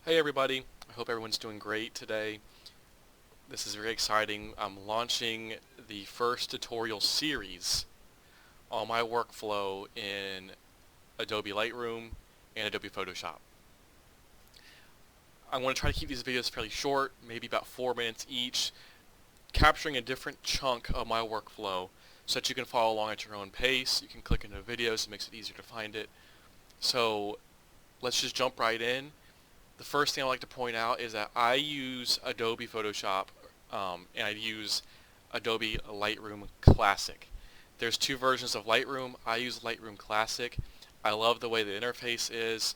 Hey everybody, I hope everyone's doing great today. This is very exciting. I'm launching the first tutorial series on my workflow in Adobe Lightroom and Adobe Photoshop. I want to try to keep these videos fairly short, maybe about 4 minutes each, capturing a different chunk of my workflow so that you can follow along at your own pace. You can click into videos, it makes it easier to find it. So let's just jump right in. The first thing I like to point out is that I use Adobe Photoshop and I use Adobe Lightroom Classic. There's two versions of Lightroom. I use Lightroom Classic. I love the way the interface is.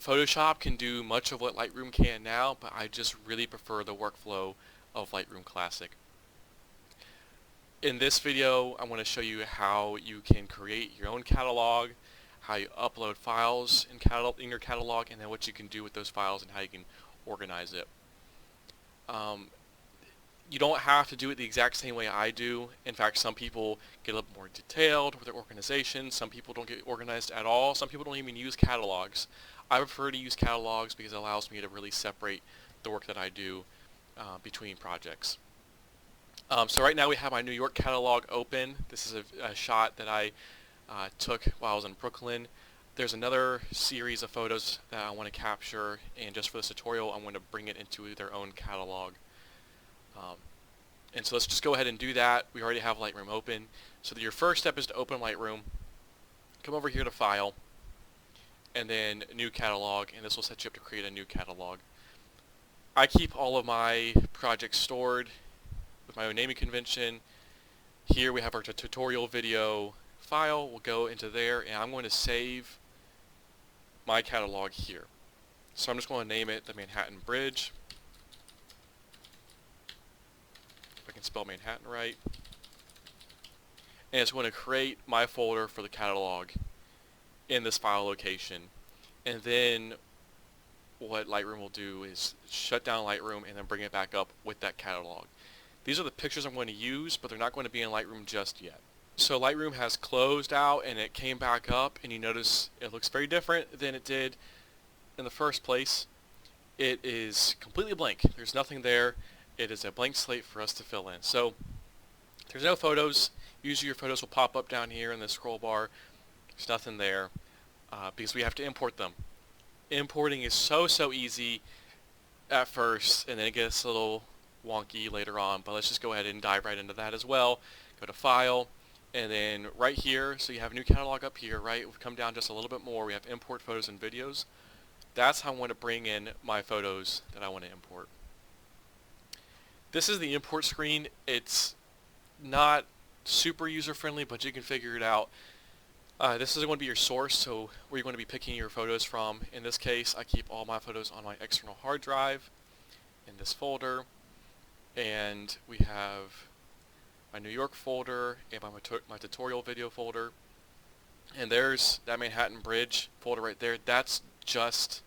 Photoshop can do much of what Lightroom can now, but I just really prefer the workflow of Lightroom Classic. In this video, I want to show you how you can create your own catalog, how you upload files in your catalog, and then what you can do with those files and how you can organize it. You don't have to do it the exact same way I do. In fact, some people get a little more detailed with their organization. Some people don't get organized at all. Some people don't even use catalogs. I prefer to use catalogs because it allows me to really separate the work that I do between projects. So right now we have my New York catalog open. This is a shot that I took while I was in Brooklyn. There's another series of photos that I want to capture, and just for this tutorial I'm going to bring it into their own catalog. And so let's just go ahead and do that. We already have Lightroom open. So your first step is to open Lightroom, come over here to File, and then New Catalog, and this will set you up to create a new catalog. I keep all of my projects stored with my own naming convention. Here we have our tutorial video file. We'll go into there, and I'm going to save my catalog here. So I'm just going to name it the Manhattan Bridge. If I can spell Manhattan right. And it's going to create my folder for the catalog in this file location. And then what Lightroom will do is shut down Lightroom and then bring it back up with that catalog. These are the pictures I'm going to use, but they're not going to be in Lightroom just yet. So Lightroom has closed out and it came back up, and you notice it looks very different than it did in the first place. It is completely blank. There's nothing there. It is a blank slate for us to fill in. So there's no photos. Usually your photos will pop up down here in the scroll bar. There's nothing there because we have to import them. Importing is so easy at first, and then it gets a little wonky later on, but let's just go ahead and dive right into that as well. Go to File, and then right here, so you have New Catalog up here, right? We've come down just a little bit more. We have Import Photos and Videos. That's how I want to bring in my photos that I want to import. This is the import screen. It's not super user-friendly, but you can figure it out. This is going to be your source, so where you're going to be picking your photos from. In this case, I keep all my photos on my external hard drive in this folder. And we have my New York folder and my tutorial video folder. And there's that Manhattan Bridge folder right there. That's just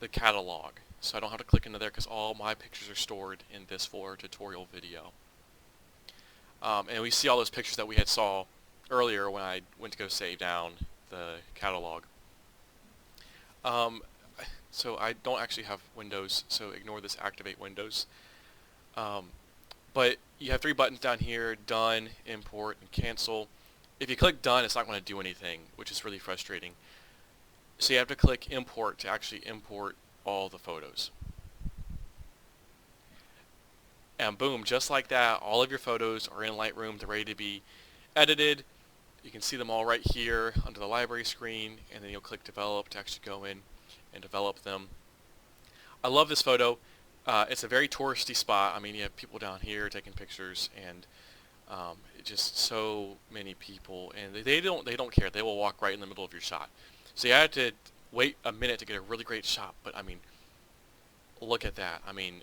the catalog. So I don't have to click into there because all my pictures are stored in this folder, tutorial video. And we see all those pictures that we had saw earlier when I went to go save down the catalog. So I don't actually have Windows, so ignore this activate Windows. But you have three buttons down here: Done, Import, and Cancel. If you click Done, it's not going to do anything, which is really frustrating. So you have to click Import to actually import all the photos. And boom, just like that, all of your photos are in Lightroom. They're ready to be edited. You can see them all right here under the library screen, and then you'll click Develop to actually go in and develop them. I love this photo. It's a very touristy spot. I mean, you have people down here taking pictures, and just so many people, and they don't care. They will walk right in the middle of your shot. So you have to wait a minute to get a really great shot. But I mean, look at that. I mean,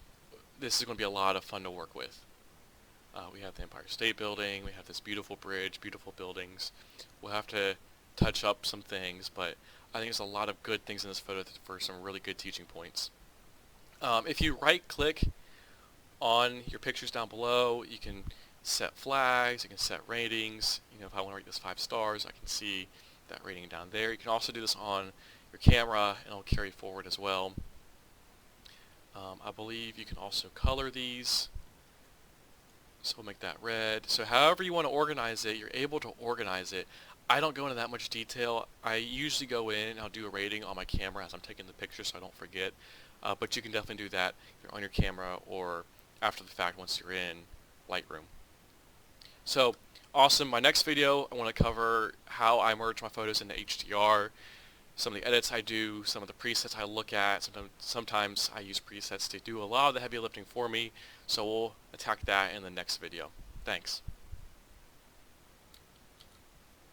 this is going to be a lot of fun to work with. We have the Empire State Building. We have this beautiful bridge, beautiful buildings. We'll have to touch up some things, but I think there's a lot of good things in this photo for some really good teaching points. If you right-click on your pictures down below, you can set flags, you can set ratings. You know, if I want to rate this 5 stars, I can see that rating down there. You can also do this on your camera, and it'll carry forward as well. I believe you can also color these. So we'll make that red. So however you want to organize it, you're able to organize it. I don't go into that much detail. I usually go in and I'll do a rating on my camera as I'm taking the picture so I don't forget. But you can definitely do that either on your camera or after the fact once you're in Lightroom. So awesome. My next video, I want to cover how I merge my photos into HDR, some of the edits I do, some of the presets I look at. Sometimes I use presets to do a lot of the heavy lifting for me, so we'll attack that in the next video. Thanks.